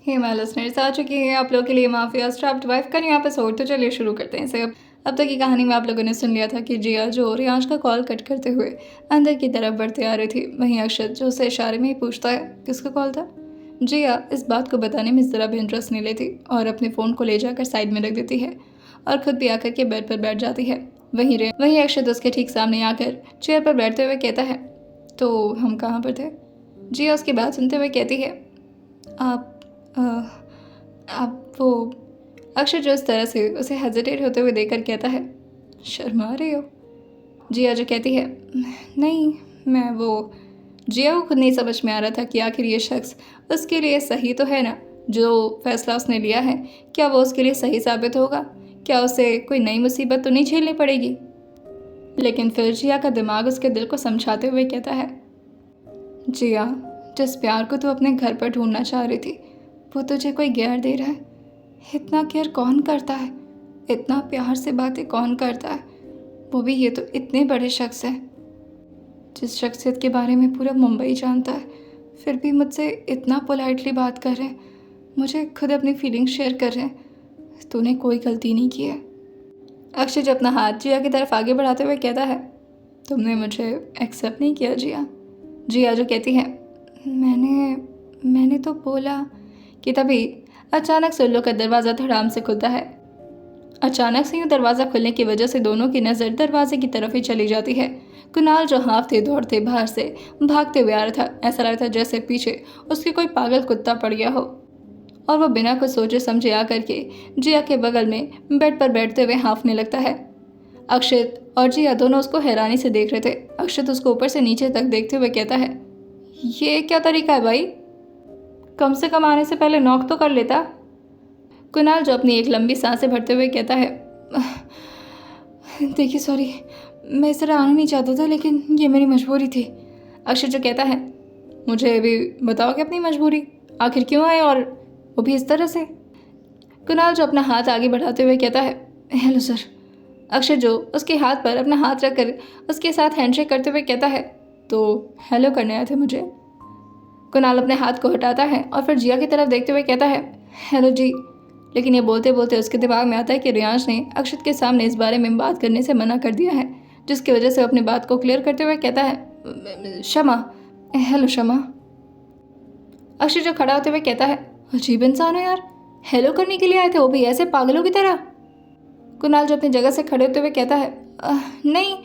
Hey my listeners, आ चुकी है आप लोगों के लिए माफिया स्ट्रैप्ड वाइफ का नया एपिसोड। तो चलिए शुरू करते हैं इसे। अब तक की कहानी में आप लोगों ने सुन लिया था कि जिया जो रियांश का कॉल कट करते हुए अंदर की तरफ बढ़ते आ रही थी, वहीं अक्षत जो उसे इशारे में ही पूछता है किसका कॉल था। जिया इस बात को बताने में ज़रा भी इंटरेस्ट नहीं लेती और अपने फ़ोन को ले जाकर साइड में रख देती है और खुद भी आकर के बेड पर बैठ जाती है। वहीं अक्षत उसके ठीक सामने आकर चेयर पर बैठते हुए कहता है, तो हम कहाँ पर थे। जिया उसकी बात सुनते हुए कहती है, आप अ, आप वो। अक्षर जो इस तरह से उसे हेजिटेट होते हुए देखकर कहता है, शर्मा रही हो। जिया जो कहती है, नहीं मैं वो। जिया को खुद नहीं समझ में आ रहा था कि आखिर ये शख्स उसके लिए सही तो है ना। जो फैसला उसने लिया है क्या वो उसके लिए सही साबित होगा, क्या उसे कोई नई मुसीबत तो नहीं झेलनी पड़ेगी। लेकिन फिर जिया का दिमाग उसके दिल को समझाते हुए कहता है, जिया जिस प्यार को तू अपने घर पर ढूंढना चाह रही थी वो तुझे कोई गैर दे रहा है। इतना केयर कौन करता है, इतना प्यार से बातें कौन करता है, वो भी ये तो इतने बड़े शख्स है जिस शख्सियत के बारे में पूरा मुंबई जानता है, फिर भी मुझसे इतना पोलाइटली बात कर रहे हैं, मुझे खुद अपनी फीलिंग्स शेयर कर रहे हैं। तूने कोई गलती नहीं की है। अक्षय जो अपना हाथ जिया की तरफ आगे बढ़ाते हुए कहता है, तुमने मुझे एक्सेप्ट नहीं किया जिया। जिया जो कहती है, मैंने तो बोला कि तभी अचानक सुल्लो का दरवाज़ा धड़ाम से खुलता है। अचानक से यूँ दरवाज़ा खुलने की वजह से दोनों की नज़र दरवाजे की तरफ ही चली जाती है। कुणाल जो हाँफते दौड़ते बाहर से भागते हुए आ रहा था, ऐसा लग रहा था जैसे पीछे उसके कोई पागल कुत्ता पड़ गया हो और वह बिना कुछ सोचे समझे आकर के जिया के बगल में बेड पर बैठते हुए हाँफने लगता है। अक्षत और जिया दोनों उसको हैरानी से देख रहे थे। अक्षत उसको ऊपर से नीचे तक देखते हुए कहता है, ये क्या तरीका है भाई, कम से कम आने से पहले नॉक तो कर लेता। कुणाल जो अपनी एक लंबी सांसें भरते हुए कहता है, देखिए सॉरी, मैं इस तरह आना नहीं चाहता था लेकिन ये मेरी मजबूरी थी। अक्षय जो कहता है, मुझे भी बताओगे अपनी मजबूरी, आखिर क्यों आए और वो भी इस तरह से। कुणाल जो अपना हाथ आगे बढ़ाते हुए कहता है, हेलो सर। अक्षय जो उसके हाथ पर अपना हाथ रखकर उसके साथ हैंडशेक करते हुए कहता है, तो हेलो करने आए थे मुझे। कुणाल अपने हाथ को हटाता है और फिर जिया की तरफ देखते हुए कहता है, हेलो जी। लेकिन ये बोलते बोलते उसके दिमाग में आता है कि रियांश ने अक्षत के सामने इस बारे में बात करने से मना कर दिया है, जिसकी वजह से वो अपनी बात को क्लियर करते हुए कहता है, क्षमा। हेलो क्षमा। अक्षय जो खड़ा होते हुए कहता है, अजीब इंसान है यार, हेलो करने के लिए आए थे वो भी ऐसे पागलों की तरह। कुणाल जो अपनी जगह से खड़े होते हुए कहता है, नहीं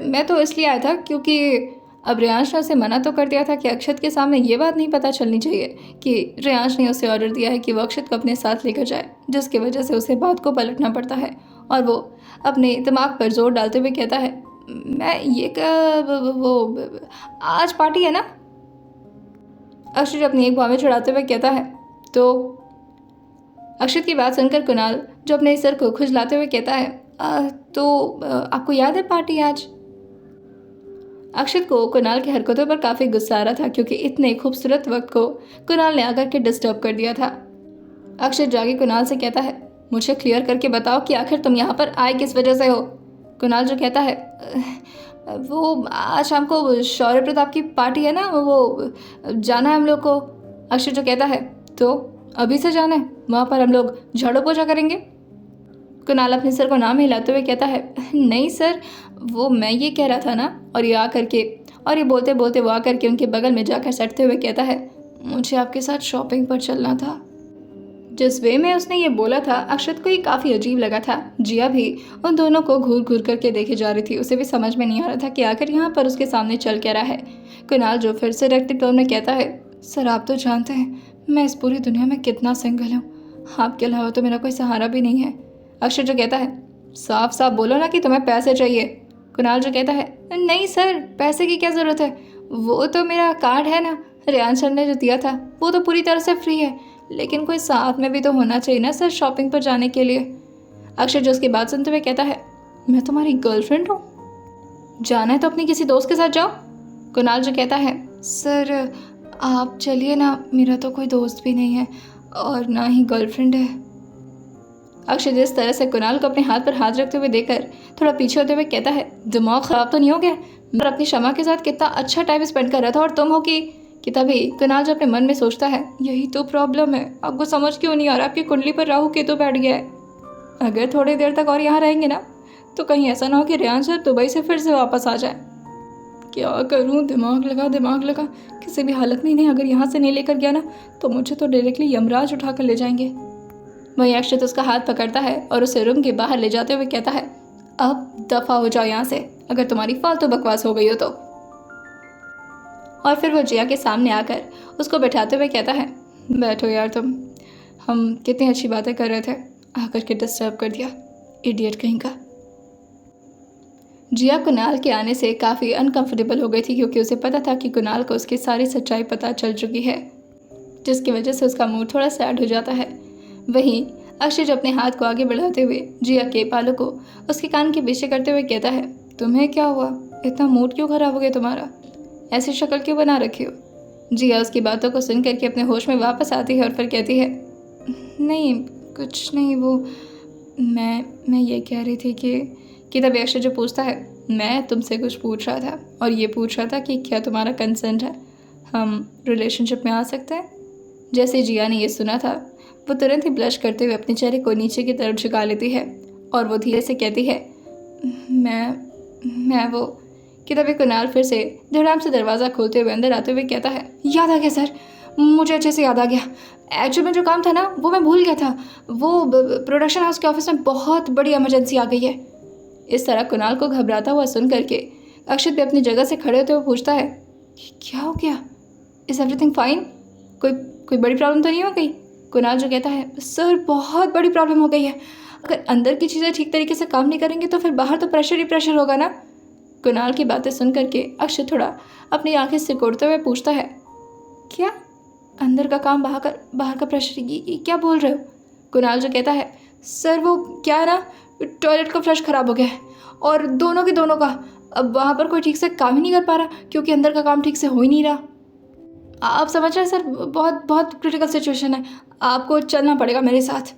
मैं तो इसलिए आया था क्योंकि अब रियांश ने उसे मना तो कर दिया था कि अक्षत के सामने ये बात नहीं पता चलनी चाहिए कि रियांश ने उसे ऑर्डर दिया है कि वो अक्षत को अपने साथ लेकर जाए, जिसकी वजह से उसे बात को पलटना पड़ता है और वो अपने दिमाग पर जोर डालते हुए कहता है, मैं ये वो आज पार्टी है ना। अक्षत अपनी एक बाँह चढ़ाते हुए कहता है, तो अक्षत की बात सुनकर कुणाल जो अपने सर को खुजलाते हुए कहता है, आपको याद है पार्टी आज। अक्षत को कुणाल की हरकतों पर काफ़ी गुस्सा आ रहा था क्योंकि इतने खूबसूरत वक्त को कुणाल ने आकर के डिस्टर्ब कर दिया था। अक्षत जाके कुणाल से कहता है, मुझे क्लियर करके बताओ कि आखिर तुम यहाँ पर आए किस वजह से हो। कुणाल जो कहता है, वो आज शाम को शौर्य प्रताप की पार्टी है ना, वो जाना है हम लोग को। अक्षत जो कहता है, तो अभी से जाना है, वहाँ पर हम लोग झाड़ू पोछा करेंगे। कुणाल अपने सर को नाम हिलाते हुए कहता है, नहीं सर, वो मैं ये कह रहा था ना। और ये बोलते बोलते वो आकर के उनके बगल में जाकर सटते हुए कहता है, मुझे आपके साथ शॉपिंग पर चलना था। जिस वे में उसने ये बोला था अक्षत को ये काफ़ी अजीब लगा था। जिया भी उन दोनों को घूर घूर करके देखे जा रही थी। उसे भी समझ में नहीं आ रहा था कि आखिर यहाँ पर उसके सामने चल क्या रहा है। कुणाल जो फिर से रखते टोन में कहता है, सर आप तो जानते हैं मैं इस पूरी दुनिया में कितना सिंगल हूँ, आपके अलावा तो मेरा कोई सहारा भी नहीं है। अक्षय जो कहता है, साफ साफ बोलो ना कि तुम्हें पैसे चाहिए। कुणाल जो कहता है, नहीं सर, पैसे की क्या ज़रूरत है, वो तो मेरा कार्ड है ना, रियान सर ने जो दिया था वो तो पूरी तरह से फ्री है, लेकिन कोई साथ में भी तो होना चाहिए ना सर शॉपिंग पर जाने के लिए। अक्षय जो उसकी बात सुनते हुए कहता है, मैं तुम्हारी गर्लफ्रेंड हूँ, जाना है तो अपनी किसी दोस्त के साथ जाओ। कुणाल जो कहता है, सर आप चलिए ना, मेरा तो कोई दोस्त भी नहीं है और ना ही गर्लफ्रेंड है। अक्षय जिस तरह से कुणाल को अपने हाथ पर हाथ रखते हुए देखकर थोड़ा पीछे होते हुए कहता है, दिमाग ख़राब तो नहीं हो गया, मैं अपनी शमा के साथ कितना अच्छा टाइम स्पेंड कर रहा था और तुम हो कि कि तभी कुणाल जो अपने मन में सोचता है, यही तो प्रॉब्लम है, आपको समझ क्यों नहीं आ रहा, आपकी कुंडली पर राहु केतु बैठ गया है। अगर थोड़ी देर तक और यहाँ रहेंगे ना तो कहीं ऐसा ना हो कि रेहान सर दुबई से फिर से वापस आ जाए। क्या करूँ, दिमाग लगा, किसी भी हालत में इन्हें अगर यहाँ से नहीं लेकर गया ना तो मुझे तो डायरेक्टली यमराज उठा कर ले जाएंगे। वहीं अक्षत उसका हाथ पकड़ता है और उसे रूम के बाहर ले जाते हुए कहता है, अब दफा हो जाओ यहाँ से, अगर तुम्हारी फालतू बकवास हो गई हो तो। और फिर वो जिया के सामने आकर उसको बैठाते हुए कहता है, बैठो यार तुम, हम कितनी अच्छी बातें कर रहे थे, आकर के डिस्टर्ब कर दिया, इडियट कहीं का। जिया कुणाल के आने से काफ़ी अनकंफर्टेबल हो गई थी क्योंकि उसे पता था कि कुणाल को उसकी सारी सच्चाई पता चल चुकी है, जिसकी वजह से उसका मूड थोड़ा सैड हो जाता है। वहीं अक्षय जो अपने हाथ को आगे बढ़ाते हुए जिया के बालों को उसके कान के पीछे करते हुए कहता है, तुम्हें क्या हुआ, इतना मूड क्यों खराब हो गया तुम्हारा, ऐसी शक्ल क्यों बना रखी हो। जिया उसकी बातों को सुन करके अपने होश में वापस आती है और फिर कहती है, नहीं कुछ नहीं, वो मैं ये कह रही थी कि तभी अक्षय जो पूछता है, मैं तुमसे कुछ पूछ रहा था और ये पूछ रहा था कि क्या तुम्हारा कंसेंट है, हम रिलेशनशिप में आ सकते हैं। जैसे जिया ने ये सुना था वो तुरंत ही ब्लश करते हुए अपने चेहरे को नीचे की तरफ झुका लेती है और वो धीरे से कहती है, मैं वो कि तभी कुणाल फिर से धड़ाम से दरवाज़ा खोलते हुए अंदर आते हुए कहता है, याद आ गया सर, मुझे अच्छे से याद आ गया। एक्चुअली में जो काम था ना वो मैं भूल गया था, वो प्रोडक्शन हाउस के ऑफिस में बहुत बड़ी इमरजेंसी आ गई है। इस तरह कुणाल को घबराता हुआ सुन करके अक्षत भी अपनी जगह से खड़े होते हुए पूछता है, क्या हो गया, इज़ एवरीथिंग फाइन, कोई बड़ी प्रॉब्लम तो नहीं हो गई। कुणाल जो कहता है, सर बहुत बड़ी प्रॉब्लम हो गई है, अगर अंदर की चीज़ें ठीक तरीके से काम नहीं करेंगे तो फिर बाहर तो प्रेशर ही प्रेशर होगा ना। कुणाल की बातें सुन करके अक्षय थोड़ा अपनी आंखें सिकोड़ते हुए पूछता है, क्या अंदर का काम बाहर का प्रेशर, ये क्या बोल रहे हो। कुणाल जो कहता है, सर वो क्या है ना, टॉयलेट का फ्लश ख़राब हो गया है और दोनों का अब वहाँ पर कोई ठीक से काम ही नहीं कर पा रहा क्योंकि अंदर का काम ठीक से हो ही नहीं रहा। आप समझ रहे हैं सर, बहुत बहुत क्रिटिकल सिचुएशन है, आपको चलना पड़ेगा मेरे साथ।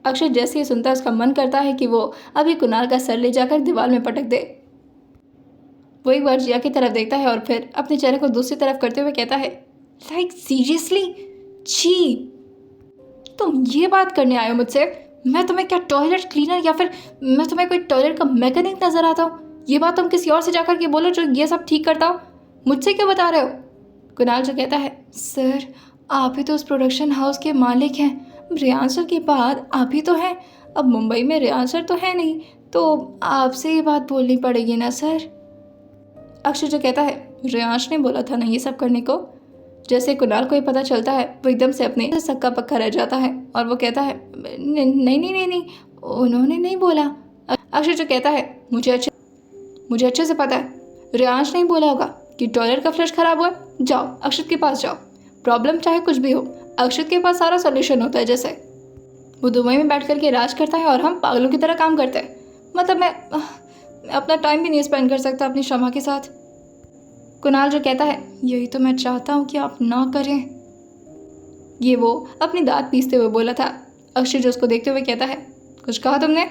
अक्षय जैसे ही सुनता है उसका मन करता है कि वो अभी कुणाल का सर ले जाकर दीवार में पटक दे। वो एक बार जिया की तरफ देखता है और फिर अपने चेहरे को दूसरी तरफ करते हुए कहता है, लाइक सीरियसली, छी, तुम ये बात करने आए हो मुझसे, मैं तुम्हें क्या टॉयलेट क्लीनर या फिर मैं तुम्हें कोई टॉयलेट का मैकेनिक नजर आता हूँ। ये बात तुम किसी और से जाकर के बोलो जो ये सब ठीक करता हो, मुझसे क्यों बता रहे हो। कुणाल जो कहता है, सर आप ही तो उस प्रोडक्शन हाउस के मालिक हैं, रेहान सर के बाद आप ही तो हैं, अब मुंबई में रेहान सर तो है नहीं तो आपसे ये बात बोलनी पड़ेगी ना सर। अक्षय जो कहता है, रेहान ने बोला था ना ये सब करने को। जैसे कुणाल को ये पता चलता है वो एकदम से अपने सक्का पक्का रह जाता है और वो कहता है, नहीं, उन्होंने नहीं बोला। अक्षय जो कहता है, मुझे अच्छे से पता है, रेहान नहीं बोला होगा कि टॉयलेट का फ्लश खराब हुआ, जाओ अक्षत के पास जाओ, प्रॉब्लम चाहे कुछ भी हो अक्षत के पास सारा सोल्यूशन होता है। जैसे वो दुबई में बैठ करके राज करता है और हम पागलों की तरह काम करते हैं, मतलब मैं अपना टाइम भी नहीं स्पेंड कर सकता अपनी शमा के साथ। कुणाल जो कहता है, यही तो मैं चाहता हूँ कि आप ना करें। ये वो अपनी दांत पीसते हुए बोला था। अक्षय जो उसको देखते हुए कहता है, कुछ कहा तुमने।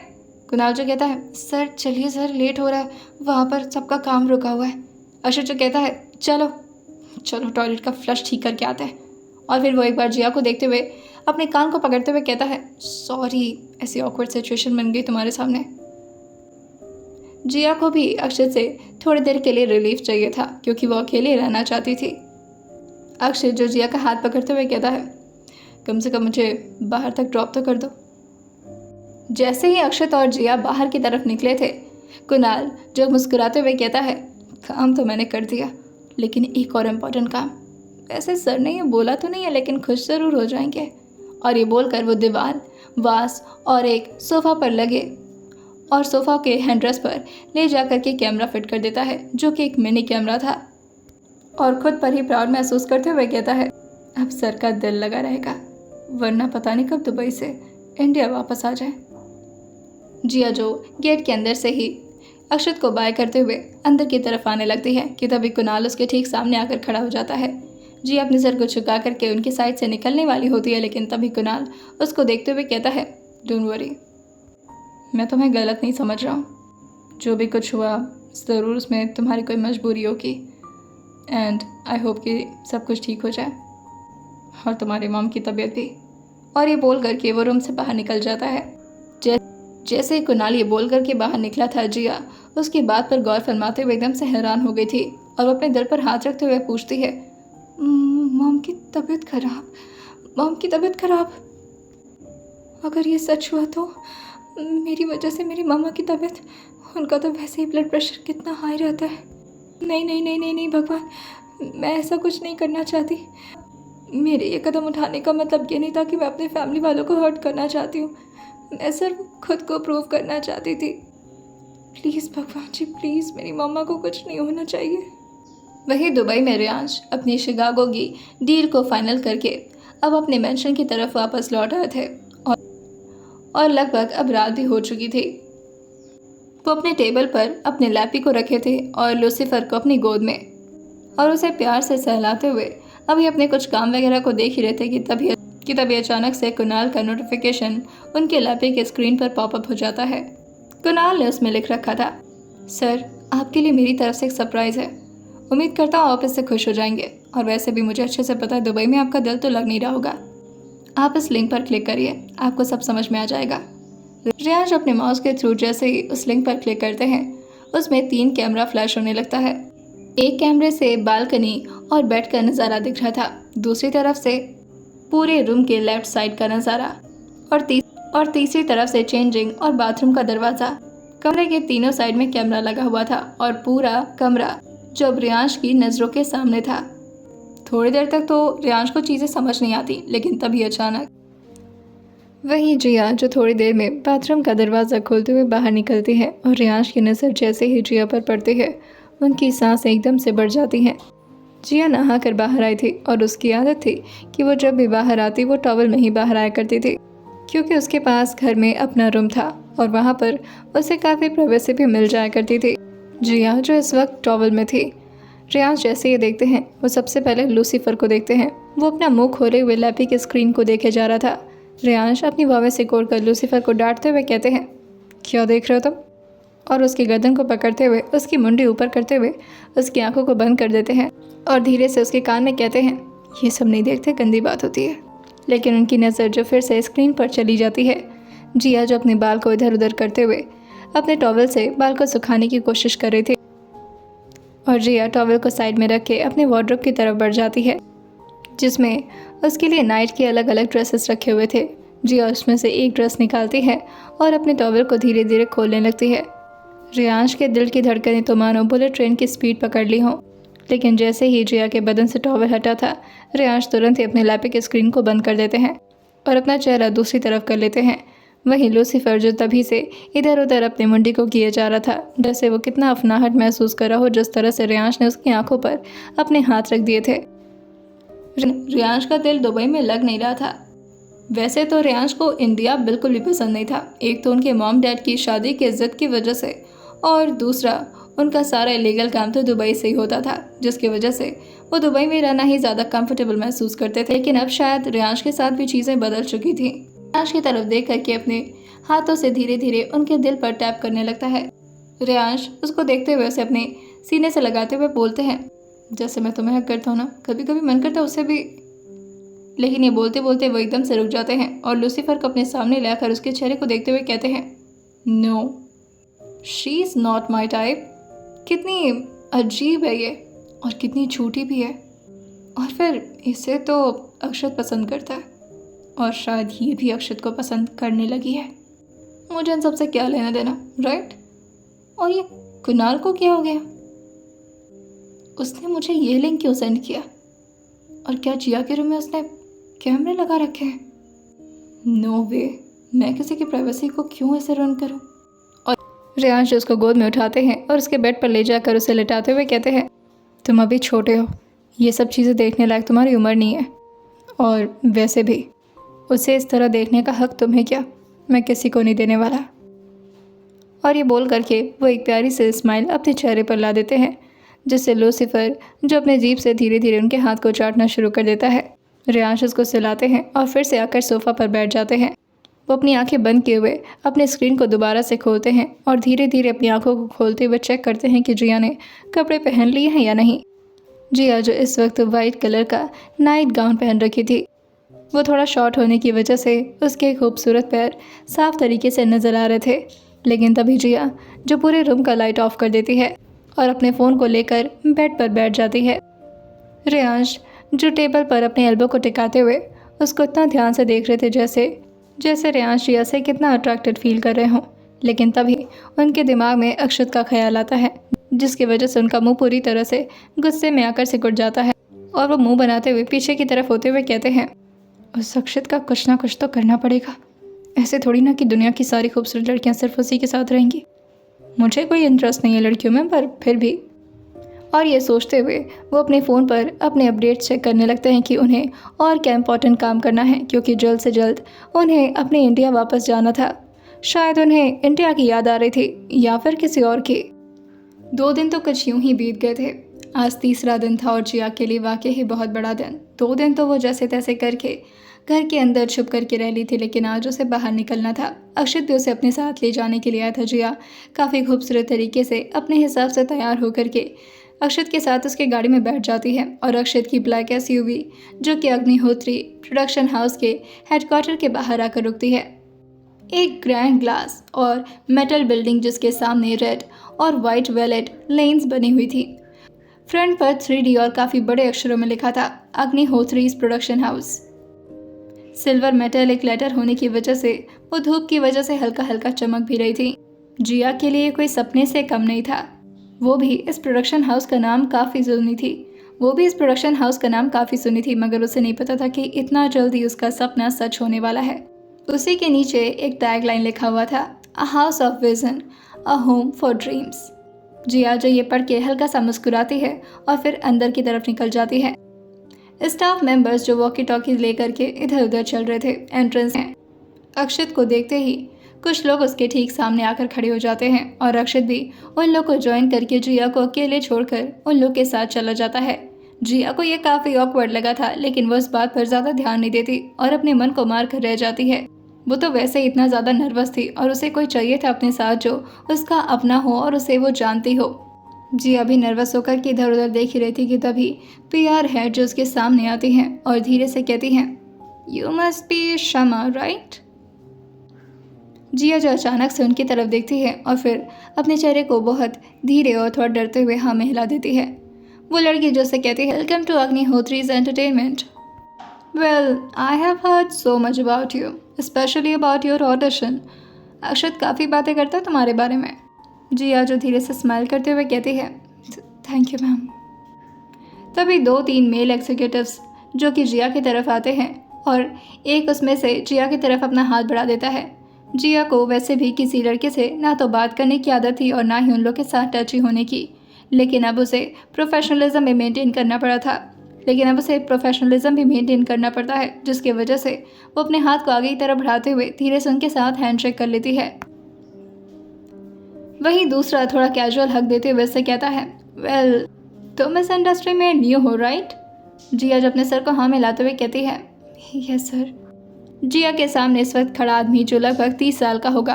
कुणाल जो कहता है, सर चलिए सर, लेट हो रहा है, वहाँ पर सबका काम रुका हुआ है। अक्षय जो कहता है, चलो टॉयलेट का फ्लश ठीक करके आता है। और फिर वो एक बार जिया को देखते हुए अपने कान को पकड़ते हुए कहता है, सॉरी, ऐसी ऑकवर्ड सिचुएशन बन गई तुम्हारे सामने। जिया को भी अक्षय से थोड़ी देर के लिए रिलीफ चाहिए था क्योंकि वो अकेले रहना चाहती थी। अक्षय जो जिया का हाथ पकड़ते हुए कहता है, कम से कम मुझे बाहर तक ड्रॉप तो कर दो। जैसे ही अक्षत और जिया बाहर की तरफ निकले थे, कुणाल जो मुस्कुराते हुए कहता है, काम तो मैंने कर दिया, लेकिन एक और इम्पोर्टेंट काम। वैसे सर ने ये बोला तो नहीं है लेकिन खुश ज़रूर हो जाएंगे। और ये बोलकर वो दीवार, वास और एक सोफ़ा पर लगे और सोफ़ा के हैंडरेस्ट पर ले जा कर के कैमरा फिट कर देता है जो कि एक मिनी कैमरा था। और खुद पर ही प्राउड महसूस करते हुए कहता है, अब सर का दिल लगा रहेगा, वरना पता नहीं कब दुबई से इंडिया वापस आ जाए। जिया जो गेट के अंदर से ही अक्षत को बाय करते हुए अंदर की तरफ आने लगती है कि तभी कुणाल उसके ठीक सामने आकर खड़ा हो जाता है। जिया अपने सर को झुका करके उनकी साइड से निकलने वाली होती है लेकिन तभी कुणाल उसको देखते हुए कहता है, डोंट वरी, मैं तुम्हें गलत नहीं समझ रहा हूँ, जो भी कुछ हुआ ज़रूर उसमें तुम्हारी कोई मजबूरी होगी। एंड आई होप कि सब कुछ ठीक हो जाए और तुम्हारी मॉम की तबीयत भी। और ये बोल करके वो रूम से बाहर निकल जाता है। जैसे ही कुणाल ये बोल करके बाहर निकला था, जिया उसकी बात पर गौर फरमाते हुए एकदम से हैरान हो गई थी और वो अपने दिल पर हाथ रखते हुए पूछती है, मॉम की तबीयत खराब, मॉम की तबीयत खराब? अगर ये सच हुआ तो मेरी वजह से मेरी मामा की तबीयत, उनका तो वैसे ही ब्लड प्रेशर कितना हाई रहता है। नहीं नहीं नहीं नहीं नहीं भगवान, मैं ऐसा कुछ नहीं करना चाहती। मेरे ये कदम उठाने का मतलब ये नहीं था कि मैं अपने फैमिली वालों को हर्ट करना चाहती हूँ। मैं सिर्फ खुद को प्रूव करना चाहती थी। प्लीज़ भगवान जी, प्लीज़ मेरी मम्मा को कुछ नहीं होना चाहिए। वही दुबई में रियांश अपनी शिकागो की डील को फाइनल करके अब अपने मेंशन की तरफ वापस लौट आए थे और लगभग अब रात भी हो चुकी थी। वो अपने टेबल पर अपने लैपी को रखे थे और लूसीफर को अपनी गोद में और उसे प्यार से सहलाते हुए अभी अपने कुछ काम वगैरह को देख ही रहे थे कि तभी अचानक से कुणाल का नोटिफिकेशन उनके लैपी के स्क्रीन पर पॉपअप हो जाता है। कुणाल ने उसमें लिख रखा था, सर आपके लिए मेरी तरफ से एक सरप्राइज़ है। उम्मीद करता हूँ आप इससे खुश हो जाएंगे, और वैसे भी मुझे अच्छे से पता है दुबई में आपका दिल तो लग नहीं रहा होगा। आप इस लिंक पर क्लिक करिए, आपको सब समझ में आ जाएगा। रियांश अपने माउस के थ्रू जैसे ही उस लिंक पर क्लिक करते हैं, उसमें 3 कैमरा फ्लैश होने लगता है। एक कैमरे से बालकनी और बेड का नज़ारा दिख रहा था, दूसरी तरफ से पूरे रूम के लेफ्ट साइड का नज़ारा और तीसरी तरफ से चेंजिंग और बाथरूम का दरवाज़ा। कमरे के तीनों साइड में कैमरा लगा हुआ था और पूरा कमरा जो अब रियांश की नज़रों के सामने था। थोड़ी देर तक तो रियांश को चीज़ें समझ नहीं आती, लेकिन तभी अचानक वहीं जिया जो थोड़ी देर में बाथरूम का दरवाज़ा खोलते हुए बाहर निकलती है और रियांश की नज़र जैसे ही जिया पर पड़ती है, उनकी सांसें एकदम से बढ़ जाती हैं। जिया नहा कर बाहर आई थी और उसकी आदत थी कि वो जब भी बाहर आती वो टॉवल में ही बाहर आया करती थी, क्योंकि उसके पास घर में अपना रूम था और वहाँ पर उसे काफ़ी प्राइवेसी भी मिल जाया करती थी। जिया जो इस वक्त टॉवल में थी, रियांश जैसे ये देखते हैं वो सबसे पहले लूसीफर को देखते हैं। वो अपना मुंह खोले हुए लैपी के स्क्रीन को देखे जा रहा था। रियांश अपनी बावें सिकोड़ कर लूसीफर को डांटते हुए कहते हैं, क्या देख रहे हो तुम? और उसकी गर्दन को पकड़ते हुए उसकी मुंडी ऊपर करते हुए उसकी आंखों को बंद कर देते हैं और धीरे से उसके कान में कहते हैं, ये सब नहीं देखते, गंदी बात होती है। लेकिन उनकी नज़र जो फिर से स्क्रीन पर चली जाती है। जिया जो अपने बाल को इधर उधर करते हुए अपने टॉवल से बाल को सुखाने की कोशिश कर रही थी और जिया टॉवल को साइड में रख के अपने वार्डरोब की तरफ बढ़ जाती है, जिसमें उसके लिए नाइट के अलग अलग ड्रेसेस रखे हुए थे। जिया उसमें से एक ड्रेस निकालती है और अपने टॉवल को धीरे धीरे खोलने लगती है। रियांश के दिल की धड़कनें तो मानो बुलेट ट्रेन की स्पीड पकड़ ली हों, लेकिन जैसे ही जिया के बदन से टॉवल हटा था, रियांश तुरंत ही अपने लैपी के स्क्रीन को बंद कर देते हैं और अपना चेहरा दूसरी तरफ कर लेते हैं। वहीं लूसीफर जो तभी से इधर उधर अपनी मुंडी को किए जा रहा था, जैसे वो कितना अफनाहट महसूस कर रहा हो जिस तरह से रियांश ने उसकी आंखों पर अपने हाथ रख दिए थे। रियांश का दिल दुबई में लग नहीं रहा था। वैसे तो रियांश को इंडिया बिल्कुल भी पसंद नहीं था। एक तो उनके मॉम डैड की शादी की इज्जत की वजह से, और दूसरा उनका सारा इलीगल काम तो दुबई से ही होता था, जिसकी वजह से वो दुबई में रहना ही ज़्यादा कंफर्टेबल महसूस करते थे। लेकिन अब शायद रियांश के साथ भी चीज़ें बदल चुकी थी। रियांश की तरफ देख करके अपने हाथों से धीरे धीरे उनके दिल पर टैप करने लगता है। रियांश उसको देखते हुए उसे अपने सीने से लगाते हुए बोलते हैं, जैसे मैं तुम्हें हक करता हूँ ना, कभी कभी मन करता है उससे भी। लेकिन ये बोलते बोलते वो एकदम से रुक जाते हैं और लूसीफर को अपने सामने लाकर उसके चेहरे को देखते हुए कहते हैं, no, she is not my type. कितनी अजीब है ये और कितनी झूठी भी है। और फिर इसे तो अक्षत पसंद करता है और शायद ये भी अक्षत को पसंद करने लगी है। मुझे इन सबसे क्या लेना देना, राइट? और ये कुणाल को क्या हो गया? उसने मुझे ये लिंक क्यों सेंड किया? और क्या जिया के रूम में उसने कैमरे लगा रखे हैं? नो वे, मैं किसी की प्राइवेसी को क्यों ऐसे रन करूं? और रियांश उसको गोद में उठाते हैं और उसके बेड पर ले जाकर उसे लेटाते हुए कहते हैं, तुम अभी छोटे हो, ये सब चीज़ें देखने लायक तुम्हारी उम्र नहीं है, और वैसे भी उसे इस तरह देखने का हक तुम्हें क्या, मैं किसी को नहीं देने वाला। और ये बोल करके वो एक प्यारी से स्माइल अपने चेहरे पर ला देते हैं, जिससे लूसीफर जो अपने जीभ से धीरे धीरे उनके हाथ को चाटना शुरू कर देता है। रियांश उसको सिलाते हैं और फिर से आकर सोफ़ा पर बैठ जाते हैं। वो अपनी आंखें बंद किए हुए अपने स्क्रीन को दोबारा से खोलते हैं और धीरे धीरे अपनी आंखों को खोलते हुए चेक करते हैं कि जिया ने कपड़े पहन लिए हैं या नहीं। जिया जो इस वक्त वाइट कलर का नाइट गाउन पहन रखी थी, वो थोड़ा शॉर्ट होने की वजह से उसके खूबसूरत पैर साफ तरीके से नज़र आ रहे थे। लेकिन तभी जिया जो पूरे रूम का लाइट ऑफ कर देती है और अपने फ़ोन को लेकर बेड पर बैठ जाती है। रेयांश जो टेबल पर अपने एल्बो को टिकाते हुए उसको इतना ध्यान से देख रहे थे जैसे जैसे रेयांश जिया से कितना अट्रैक्टेड फील कर रहे हों। लेकिन तभी उनके दिमाग में अक्षत का ख्याल आता है, जिसकी वजह से उनका मुंह पूरी तरह से गुस्से में आकर सिकुड़ जाता है और वो मुंह बनाते हुए पीछे की तरफ होते हुए कहते हैं, उस अक्षत का कुछ ना कुछ तो करना पड़ेगा। ऐसे थोड़ी ना कि दुनिया की सारी खूबसूरत लड़कियां सिर्फ उसी के साथ रहेंगी। मुझे कोई इंटरेस्ट नहीं है लड़कियों में, पर फिर भी। और ये सोचते हुए वो अपने फ़ोन पर अपने अपडेट चेक करने लगते हैं कि उन्हें और क्या इम्पोर्टेंट काम करना है, क्योंकि जल्द से जल्द उन्हें अपने इंडिया वापस जाना था। शायद उन्हें इंडिया की याद आ रही थी या फिर किसी और की। 2 दिन तो कुछ यूं ही बीत गए थे। आज तीसरा दिन था और जिया के लिए वाकई ही बहुत बड़ा दिन। 2 दिन तो वो जैसे तैसे करके घर के अंदर छुप करके रह ली थी, लेकिन आज उसे बाहर निकलना था। अक्षत भी उसे अपने साथ ले जाने के लिए आया था। जिया काफ़ी खूबसूरत तरीके से अपने हिसाब से तैयार होकर के अक्षत के साथ उसके गाड़ी में बैठ जाती है और अक्षत की ब्लैक एसयूवी जो कि अग्निहोत्री प्रोडक्शन हाउस के हेडक्वार्टर के बाहर आकर रुकती है। एक ग्रैंड ग्लास और मेटल बिल्डिंग जिसके सामने रेड और वाइट वेलेट लेन्स बनी हुई थी। फ्रंट पर 3D और काफ़ी बड़े अक्षरों में लिखा था Agnihotri's production house. Silver metallic letter होने की वजह से वो धूप की वजह से हल्का हल्का चमक भी रही थी। जिया के लिए कोई सपने से कम नहीं था। वो भी इस प्रोडक्शन हाउस का नाम काफ़ी सुनी थी मगर उसे नहीं पता था कि इतना जल्दी उसका सपना सच होने वाला है। उसी के नीचे एक टैग लाइन लिखा हुआ था, a house of vision, a home for dreams. Jiya जो ये पढ़ के हल्का सा मुस्कुराती है और फिर अंदर की तरफ निकल जाती है। स्टाफ मेंबर्स जो वॉकी टॉकी लेकर के इधर उधर चल रहे थे एंट्रेंस में, अक्षत को देखते ही कुछ लोग उसके ठीक सामने आकर खड़े हो जाते हैं और अक्षत भी उन लोग को ज्वाइन करके जिया को अकेले छोड़कर उन लोग के साथ चला जाता है। जिया को यह काफ़ी ऑकवर्ड लगा था, लेकिन वो इस बात पर ज़्यादा ध्यान नहीं देती और अपने मन को मार कर रह जाती है। वो तो वैसे ही इतना ज़्यादा नर्वस थी और उसे कोई चाहिए था अपने साथ जो उसका अपना हो और उसे वो जानती हो। जिया भी नर्वस होकर के इधर उधर देख ही रही थी कि तभी PR हेड जो उसके सामने आती हैं और धीरे से कहती हैं, you must be Shama right. Jiya जो अचानक से उनकी तरफ देखती है और फिर अपने चेहरे को बहुत धीरे और थोड़ा डरते हुए हाँ में हिला देती है। वो लड़की जो से कहती है, welcome to Agnihotri's entertainment. Well I have heard so much about you, specially about your audition. Akshat काफ़ी बातें करता है तुम्हारे बारे में। जिया जो धीरे से स्माइल करते हुए कहती है, थैंक यू मैम। तभी 2-3 मेल एग्जीक्यूटिव्स जो कि जिया की तरफ आते हैं और एक उसमें से जिया की तरफ अपना हाथ बढ़ा देता है। जिया को वैसे भी किसी लड़के से ना तो बात करने की आदत थी और ना ही उन लोग के साथ टची होने की, लेकिन अब उसे प्रोफेशनलिज्म भी मेंटेन करना पड़ता है, जिसकी वजह से वो अपने हाथ को आगे की तरफ बढ़ाते हुए धीरे से उनके साथ हैंडशेक कर लेती है। वहीं दूसरा थोड़ा कैजुअल हक देते हुए से कहता है, वेल तुम इस इंडस्ट्री में न्यू हो राइट। जिया जो अपने सर को हाँ मिलाते हुए कहती है, यस सर। जिया के सामने इस वक्त खड़ा आदमी जो लगभग 30 साल का होगा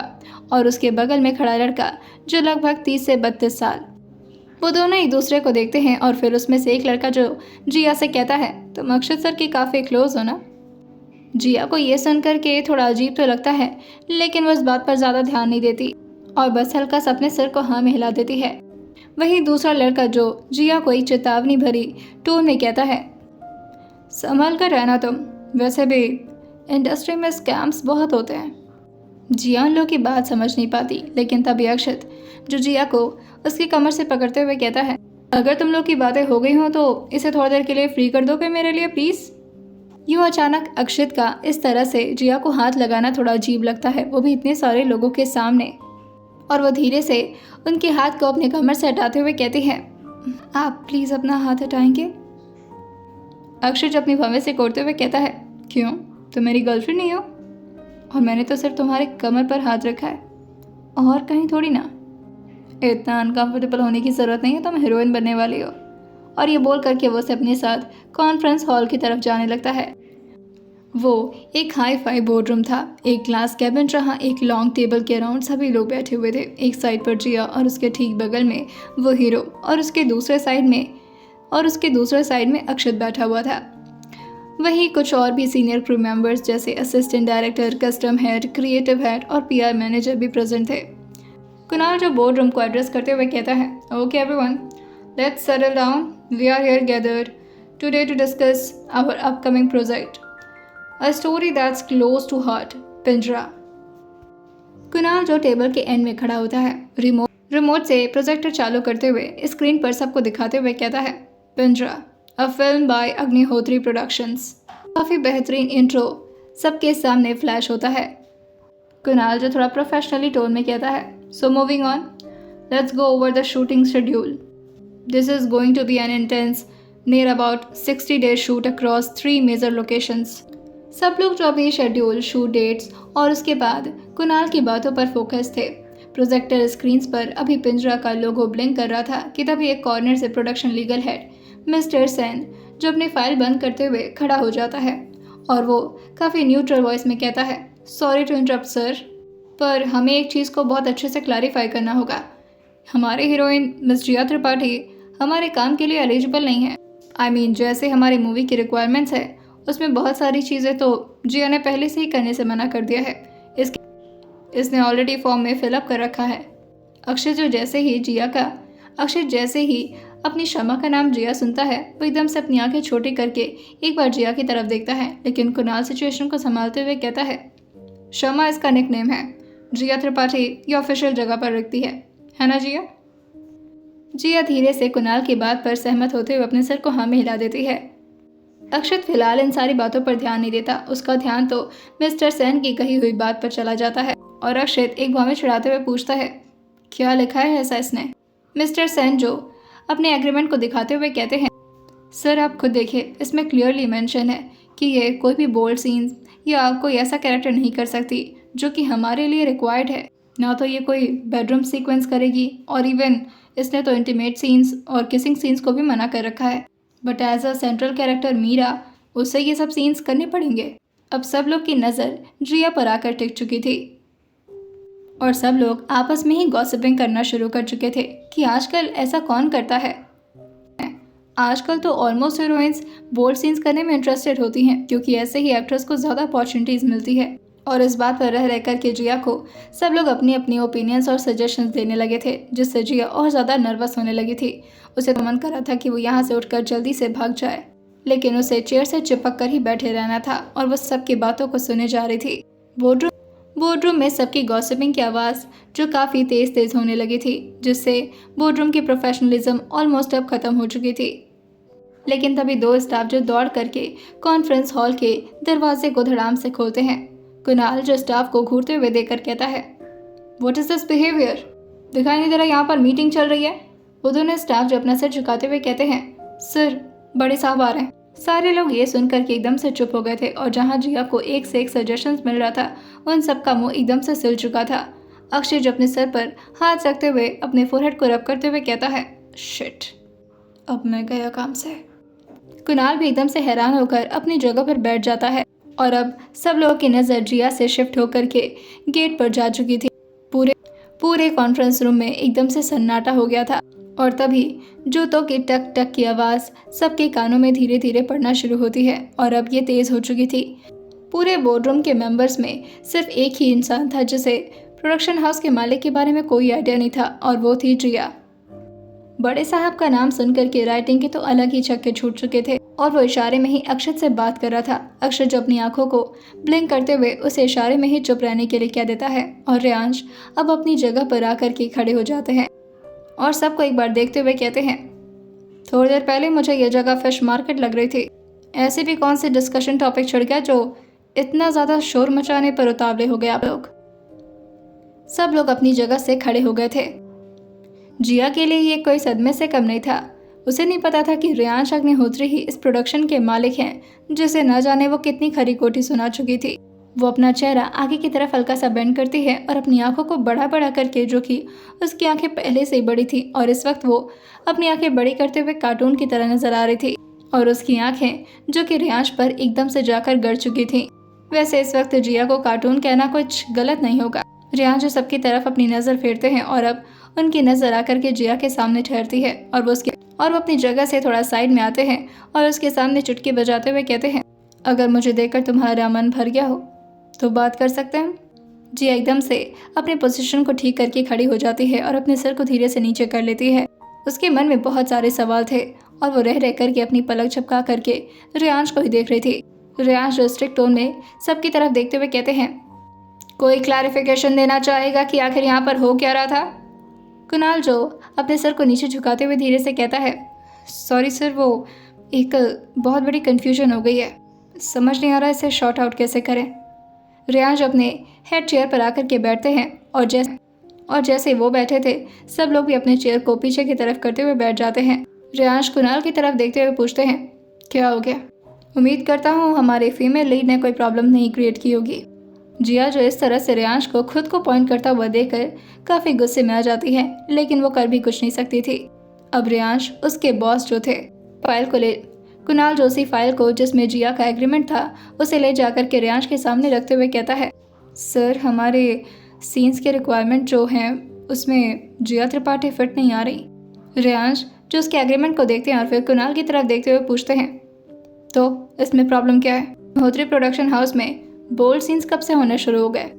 और उसके बगल में खड़ा लड़का जो लगभग 30 से 32 साल। वो दोनों एक दूसरे को देखते हैं और फिर उसमें से एक लड़का जो जिया से कहता है, तुम अक्षत सर के काफ़ी क्लोज हो ना। जिया को ये सुनकर के थोड़ा अजीब तो लगता है, लेकिन वो इस बात पर ज़्यादा ध्यान नहीं देती और बस हल्का सा अपने सिर को हाँ में हिला देती है। वहीं दूसरा लड़का जो जिया को एक चेतावनी भरी टोन में कहता है, संभल कर रहना तुम, वैसे भी इंडस्ट्री में स्कैम्स बहुत होते हैं। जिया उन लोग की बात समझ नहीं पाती, लेकिन तभी अक्षत जो जिया को उसकी कमर से पकड़ते हुए कहता है, अगर तुम लोग की बातें हो गई हो तो इसे थोड़ी देर के लिए फ्री कर दोगे मेरे लिए प्लीज़। यूँ अचानक अक्षत का इस तरह से जिया को हाथ लगाना थोड़ा अजीब लगता है, वो भी इतने सारे लोगों के सामने, और वो धीरे से उनके हाथ को अपने कमर से हटाते हुए कहती है, आप प्लीज़ अपना हाथ हटाएंगे। अक्षत अपनी भवें से कोड़ते हुए कहता है, क्यों, तुम मेरी गर्लफ्रेंड नहीं हो और मैंने तो सिर्फ तुम्हारे कमर पर हाथ रखा है और कहीं थोड़ी ना। इतना अनकंफर्टेबल होने की ज़रूरत नहीं है, तुम हीरोइन बनने वाली हो। और ये बोल करके वो से अपने साथ कॉन्फ्रेंस हॉल की तरफ जाने लगता है। वो एक हाई फाई बोर्डरूम था, एक ग्लास कैबिन जहाँ एक लॉन्ग टेबल के अराउंड सभी लोग बैठे हुए थे। एक साइड पर जिया और उसके ठीक बगल में वो हीरो और उसके दूसरे साइड में और उसके दूसरे साइड में अक्षत बैठा हुआ था। वहीं कुछ और भी सीनियर क्रू मेंबर्स जैसे assistant director, custom head, creative head और पीआर मैनेजर भी प्रेजेंट थे। कुणाल जो बोर्ड रूम को एड्रेस करते हुए कहता है, okay everyone, let's settle down, we are here gathered today to discuss our upcoming project, a story that's close to heart, Pinjra. Kunal जो टेबल के एंड में खड़ा होता है, रिमोट से प्रोजेक्टर चालू करते हुए स्क्रीन पर सबको दिखाते हुए कहता है, पिंजरा, a film bye Agnihotri productions. काफ़ी बेहतरीन इंट्रो सबके सामने फ्लैश होता है। कुणाल जो थोड़ा प्रोफेशनली टोन में कहता है, so moving on, let's go over the shooting schedule. This is going to be an intense near about 60 days shoot across 3 major locations. सब लोग जो अभी शेड्यूल, शूट डेट्स और उसके बाद कुणाल की बातों पर फोकस थे। प्रोजेक्टर स्क्रीन्स पर अभी पिंजरा का लोगो ब्लिंक कर रहा था कि तभी एक कॉर्नर से production legal head mister Sen जो अपनी फाइल बंद करते हुए खड़ा हो जाता है और वो काफ़ी न्यूट्रल वॉइस में कहता है, सॉरी टू इंटरप्ट सर, पर हमें एक चीज़ को बहुत अच्छे से क्लैरिफाई करना होगा। हमारे हीरोइन मिस जिया त्रिपाठी हमारे काम के लिए एलिजिबल नहीं है। I mean, जैसे हमारी मूवी की रिक्वायरमेंट्स है उसमें बहुत सारी चीज़ें तो जिया ने पहले से ही करने से मना कर दिया है। इसने ऑलरेडी फॉर्म में फिलअप कर रखा है। अक्षय जैसे ही अपनी शमा का नाम जिया सुनता है वो एकदम से अपनी आंखें छोटी करके एक बार जिया की तरफ देखता है, लेकिन कुणाल सिचुएशन को संभालते हुए कहता है, शमा इसका निकनेम है, जिया त्रिपाठी ये ऑफिशियल जगह पर रखती है ना जिया? जिया धीरे से कुणाल की बात पर सहमत होते हुए अपने सर को हाँ में हिला देती है। अक्षत फिलहाल इन सारी बातों पर ध्यान नहीं देता। उसका ध्यान तो मिस्टर सेन की कही हुई बात पर चला जाता है और अक्षत एक भाव में चिढ़ाते हुए पूछता है, क्या लिखा है ऐसा इसने? मिस्टर सेन जो अपने एग्रीमेंट को दिखाते हुए कहते हैं, सर आप खुद देखिए, इसमें क्लियरली मेंशन है कि ये कोई भी बोल्ड सीन्स या कोई ऐसा कैरेक्टर नहीं कर सकती जो कि हमारे लिए रिक्वायर्ड है। ना तो ये कोई बेडरूम सीक्वेंस करेगी और इवन इसने तो इंटीमेट सीन्स और किसिंग सीन्स को भी मना कर रखा है, but as a central character Meera उससे ये सब सीन्स करने पड़ेंगे। अब सब लोग की नज़र जिया पर आकर टिक चुकी थी और सब लोग आपस में ही गॉसिपिंग करना शुरू कर चुके थे कि आजकल ऐसा कौन करता है। आजकल तो ऑलमोस्ट हीरोइंस बोल्ड सीन्स करने में इंटरेस्टेड होती हैं क्योंकि ऐसे ही एक्ट्रेस को ज़्यादा अपॉर्चुनिटीज़ मिलती है। और इस बात पर रह कर के जिया को सब लोग अपनी अपनी ओपिनियंस और सजेशंस देने लगे थे, जिससे जिया और ज़्यादा नर्वस होने लगी थी। उसे तो मन कर रहा था कि वो यहाँ से उठकर जल्दी से भाग जाए, लेकिन उसे चेयर से चिपक कर ही बैठे रहना था और वो सबकी बातों को सुने जा रही थी। बोर्डरूम में सबकी गॉसिपिंग की आवाज़ जो काफ़ी तेज़ होने लगी थी, जिससे बोर्डरूम की प्रोफेशनलिज्म ऑलमोस्ट अब ख़त्म हो चुकी थी। लेकिन तभी दो स्टाफ जो दौड़ करके कॉन्फ्रेंस हॉल के दरवाजे को धड़ाम से खोलते हैं। कुणाल जो स्टाफ को घूरते हुए देखकर कहता है, व्हाट इज़ दिस बिहेवियर? दिखाई नहीं दे रहा यहाँ पर मीटिंग चल रही है? वो दोनों स्टाफ जो अपना सर झुकाते हुए कहते हैं, सर बड़े साहब आ रहे हैं। सारे लोग ये सुनकर के एकदम से चुप हो गए थे और जहाँ जिया को एक से एक सजेशंस मिल रहा था उन सब का मुंह एकदम से सिल चुका था। अक्षय जो अपने सर पर हाथ रखते हुए अपने फोरहेड को रब करते हुए कहता है, शिट, अब मैं गया काम से। कुणाल भी एकदम से हैरान होकर अपनी जगह पर बैठ जाता है और अब सब लोगों की नज़र जिया से शिफ्ट होकर के गेट पर जा चुकी थी। पूरे कॉन्फ्रेंस रूम में एकदम से सन्नाटा हो गया था और तभी जूतों की टक टक की आवाज़ सबके कानों में धीरे धीरे पड़ना शुरू होती है और अब ये तेज़ हो चुकी थी। पूरे बोर्डरूम के मेंबर्स में सिर्फ एक ही इंसान था जिसे प्रोडक्शन हाउस के मालिक के बारे में कोई आइडिया नहीं था और वो थी जिया। बड़े साहब का नाम सुनकर के राइटिंग के तो अलग ही छक्के छूट चुके थे और वो इशारे में ही अक्षत से बात कर रहा था। अक्षत जो अपनी आंखों को ब्लिंक करते हुए उसे इशारे में ही चुप रहने के लिए कह देता है और रियांश अब अपनी जगह पर आकर के खड़े हो जाते हैं और सबको एक बार देखते हुए कहते हैं, थोड़ी देर पहले मुझे यह जगह फिश मार्केट लग रही थी। ऐसे भी कौन से डिस्कशन टॉपिक छिड़ गया जो इतना ज़्यादा शोर मचाने पर उतावले हो गए आप लोग? सब लोग अपनी जगह से खड़े हो गए थे। जिया के लिए ये कोई सदमे से कम नहीं था। उसे नहीं पता था कि रियांश अग्निहोत्री ही इस प्रोडक्शन के मालिक हैं, जिसे न जाने वो कितनी खरी खोटी सुना चुकी थी। वो अपना चेहरा आगे की तरफ हल्का सा बेंड करती है और अपनी आंखों को बड़ा बड़ा करके, जो कि उसकी आंखें पहले से ही बड़ी थी और इस वक्त वो अपनी आंखें बड़ी करते हुए कार्टून की तरह नजर आ रही थी और उसकी आंखें जो कि रियांश पर एकदम से जाकर गड़ चुकी थी। वैसे इस वक्त जिया को कार्टून कहना कुछ गलत नहीं होगा। रियांश जो सबकी तरफ अपनी नज़र फेरते हैं और अब उनकी नज़र आकर के जिया के सामने ठहरती है और वो और वो अपनी जगह से थोड़ा साइड में आते हैं और उसके सामने चुटकी बजाते हुए कहते हैं, अगर मुझे देखकर तुम्हारा मन भर गया हो तो बात कर सकते हैं। जिया एकदम से अपने पोजीशन को ठीक करके खड़ी हो जाती है और अपने सर को धीरे से नीचे कर लेती है। उसके मन में बहुत सारे सवाल थे और वो रह करके अपनी पलक झपका करके रियांश को ही देख रही थी। रियांश स्ट्रिक्ट टोन में सबकी तरफ देखते हुए कहते हैं, कोई क्लैरिफिकेशन देना चाहेगा कि आखिर यहाँ पर हो क्या रहा था? कुणाल जो अपने सर को नीचे झुकाते हुए धीरे से कहता है, सॉरी सर, वो एक बहुत बड़ी कन्फ्यूजन हो गई है, समझ नहीं आ रहा इसे शॉर्ट आउट कैसे करें। रियांश अपने हेड चेयर पर आकर के बैठते हैं और जैसे वो बैठे थे सब लोग भी अपने चेयर को पीछे की तरफ करते हुए बैठ जाते हैं। रियांश कुणाल की तरफ देखते हुए पूछते हैं, क्या हो गया? उम्मीद करता हूँ हमारे फीमेल लीड ने कोई प्रॉब्लम नहीं क्रिएट की होगी। जिया जो इस तरह से रियांश को खुद को पॉइंट करता हुआ देखकर काफ़ी गुस्से में आ जाती है, लेकिन वो कर भी कुछ नहीं सकती थी। अब रियांश उसके बॉस जो थे फाइल को ले कुणाल जो उसी फाइल को जिसमें जिया का एग्रीमेंट था उसे ले जाकर के रियांश के सामने रखते हुए कहता है, सर हमारे सीन्स के रिक्वायरमेंट जो हैं उसमें जिया त्रिपाठी फिट नहीं आ रही। रियांश जो उसके एग्रीमेंट को देखते हैं और फिर कुणाल की तरफ देखते हुए पूछते हैं, तो इसमें प्रॉब्लम क्या है? अग्निहोत्री प्रोडक्शन हाउस में बोल्ड सीन्स कब से होने शुरू हो गए?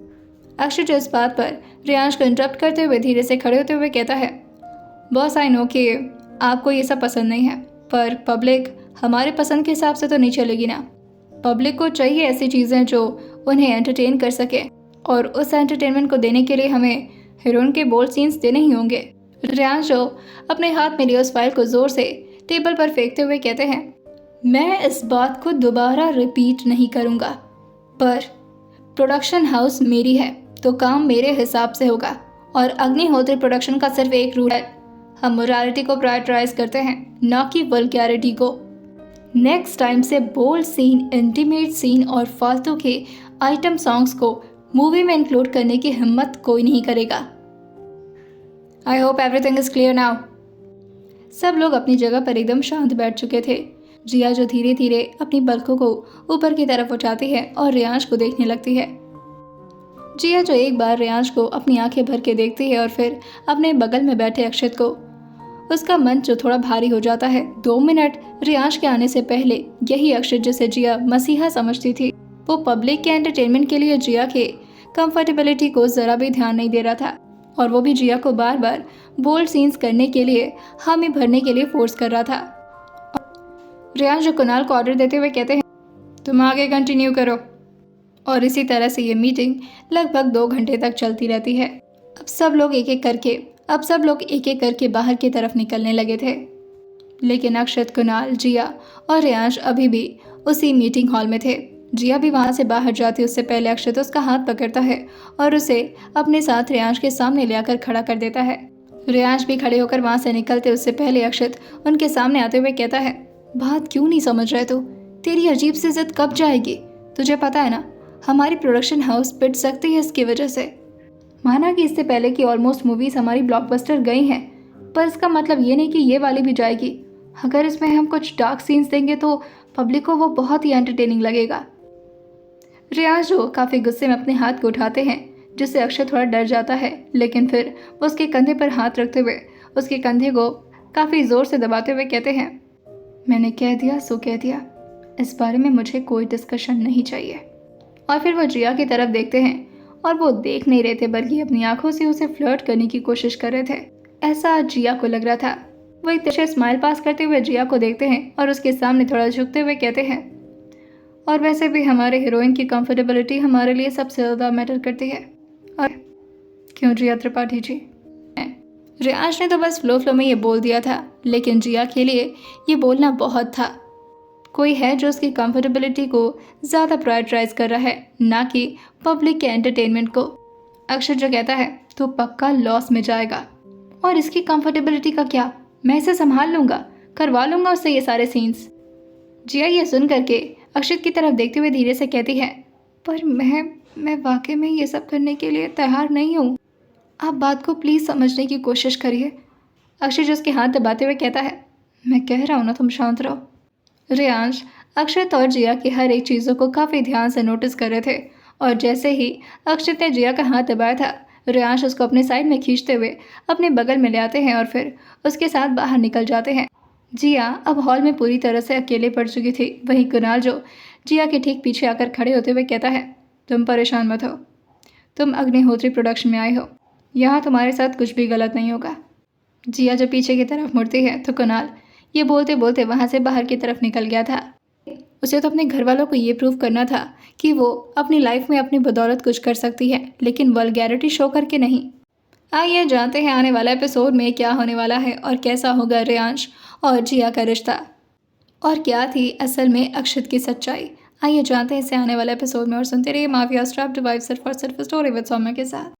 अक्षय जो इस बात पर रियांश को इंटरप्ट करते हुए धीरे से खड़े होते हुए कहता है, बॉस आई नो कि आपको ये सब पसंद नहीं है, पर पब्लिक हमारे पसंद के हिसाब से तो नहीं चलेगी ना। पब्लिक को चाहिए ऐसी चीज़ें जो उन्हें एंटरटेन कर सके, और उस एंटरटेनमेंट को देने के लिए हमें हीरोइन के बोल्ड सीन्स देने ही होंगे। रियांश जो अपने हाथ में लिए उस फाइल को ज़ोर से टेबल पर फेंकते हुए कहते हैं, मैं इस बात को दोबारा रिपीट नहीं करूँगा, पर प्रोडक्शन हाउस मेरी है तो काम मेरे हिसाब से होगा, और अग्निहोत्री प्रोडक्शन का सिर्फ एक रूल है, हम मोरालिटी को प्रायोरिटाइज करते हैं, ना कि वल्गैरिटी को। नेक्स्ट टाइम से बोल्ड सीन, इंटीमेट सीन और फालतू के आइटम सॉन्ग्स को मूवी में इंक्लूड करने की हिम्मत कोई नहीं करेगा। I hope everything is clear now. सब लोग अपनी जगह पर एकदम शांत बैठ चुके थे। जिया जो धीरे धीरे अपनी पलकों को ऊपर की तरफ उठाती है और रियांश को देखने लगती है। जिया जो एक बार रियांश को अपनी आंखें भर के देखती है और फिर अपने बगल में बैठे अक्षत को, उसका मन जो थोड़ा भारी हो जाता है। 2 मिनट रियांश के आने से पहले यही अक्षत जिसे जिया मसीहा समझती थी, वो पब्लिक के एंटरटेनमेंट के लिए जिया के कंफर्टेबिलिटी को ज़रा भी ध्यान नहीं दे रहा था, और वो भी जिया को बार बार बोल्ड सीन्स करने के लिए हामी भरने के लिए फोर्स कर रहा था। रियांश जो कुणाल को ऑर्डर देते हुए कहते हैं, तुम आगे कंटिन्यू करो। और इसी तरह से ये मीटिंग लगभग 2 घंटे तक चलती रहती है। अब सब लोग एक एक करके बाहर की तरफ निकलने लगे थे, लेकिन अक्षत, कुणाल, जिया और रियांश अभी भी उसी मीटिंग हॉल में थे। जिया भी वहाँ से बाहर जाती उससे पहले अक्षत उसका हाथ पकड़ता है और उसे अपने साथ रियांश के सामने ले आकर खड़ा कर देता है। रियांश भी खड़े होकर वहाँ से निकलते उससे पहले अक्षत उनके सामने आते हुए कहता है, बात क्यों नहीं समझ रहे तू? तेरी अजीब सी जिद कब जाएगी? तुझे पता है ना हमारी प्रोडक्शन हाउस पिट सकती है इसकी वजह से। माना कि इससे पहले की ऑलमोस्ट मूवीज हमारी ब्लॉकबस्टर गई हैं, पर इसका मतलब ये नहीं कि ये वाली भी जाएगी। अगर इसमें हम कुछ डार्क सीन्स देंगे तो पब्लिक को वो बहुत ही एंटरटेनिंग लगेगा। रियांश जो काफ़ी गुस्से में अपने हाथ को उठाते हैं, जिससे अक्षय थोड़ा डर जाता है, लेकिन फिर वो उसके कंधे पर हाथ रखते हुए उसके कंधे को काफ़ी ज़ोर से दबाते हुए कहते हैं, मैंने कह दिया सो कह दिया, इस बारे में मुझे कोई डिस्कशन नहीं चाहिए। और फिर वो जिया की तरफ देखते हैं और वो देख नहीं रहे थे, बल्कि अपनी आंखों से उसे फ्लर्ट करने की कोशिश कर रहे थे, ऐसा जिया को लग रहा था। वो एक तरह स्माइल पास करते हुए जिया को देखते हैं और उसके सामने थोड़ा झुकते हुए कहते हैं, और वैसे भी हमारे हीरोइन की कंफर्टेबिलिटी हमारे लिए सबसे ज़्यादा मैटर करती है। और क्यों जिया त्रिपाठी जी? रियांश ने तो बस फ्लो में ये बोल दिया था, लेकिन जिया के लिए ये बोलना बहुत था। कोई है जो उसकी कंफर्टेबिलिटी को ज़्यादा प्रायोरिटाइज कर रहा है, ना कि पब्लिक के एंटरटेनमेंट को। अक्षय जो कहता है, तो पक्का लॉस में जाएगा। और इसकी कंफर्टेबिलिटी का क्या? मैं इसे संभाल लूँगा, करवा लूँगा उससे ये सारे सीन्स। जिया ये सुन करके अक्षत की तरफ देखते हुए धीरे से कहती है, पर मैं वाकई में ये सब करने के लिए तैयार नहीं हूँ। आप बात को प्लीज़ समझने की कोशिश करिए। अक्षय जो उसके हाथ दबाते हुए कहता है, मैं कह रहा हूँ ना, तुम शांत रहो। रियांश अक्षत और जिया की हर एक चीज़ों को काफ़ी ध्यान से नोटिस कर रहे थे, और जैसे ही अक्षत ने जिया का हाथ दबाया था, रियांश उसको अपने साइड में खींचते हुए अपने बगल में ले आते हैं और फिर उसके साथ बाहर निकल जाते हैं। जिया अब हॉल में पूरी तरह से अकेले पड़ चुकी थी। वहीं कुणाल जो जिया के ठीक पीछे आकर खड़े होते हुए कहता है, तुम परेशान मत हो, तुम अग्निहोत्री प्रोडक्शन में आए हो, यहाँ तुम्हारे साथ कुछ भी गलत नहीं होगा। जिया जब पीछे की तरफ मुड़ती है तो कुणाल ये बोलते बोलते वहाँ से बाहर की तरफ निकल गया था। उसे तो अपने घर वालों को ये प्रूव करना था कि वो अपनी लाइफ में अपनी बदौलत कुछ कर सकती है, लेकिन वल्गैरिटी शो करके नहीं। आइए जानते हैं आने वाला एपिसोड में क्या होने वाला है और कैसा होगा रेयांश और जिया का रिश्ता, और क्या थी असल में अक्षत की सच्चाई। आइए जानते हैं इसे आने वाले एपिसोड में और सुनते रहिए माफिया स्ट्रैप टू वाइफ सिर्फ और सिर्फ स्टोरी विद सौम्या के साथ।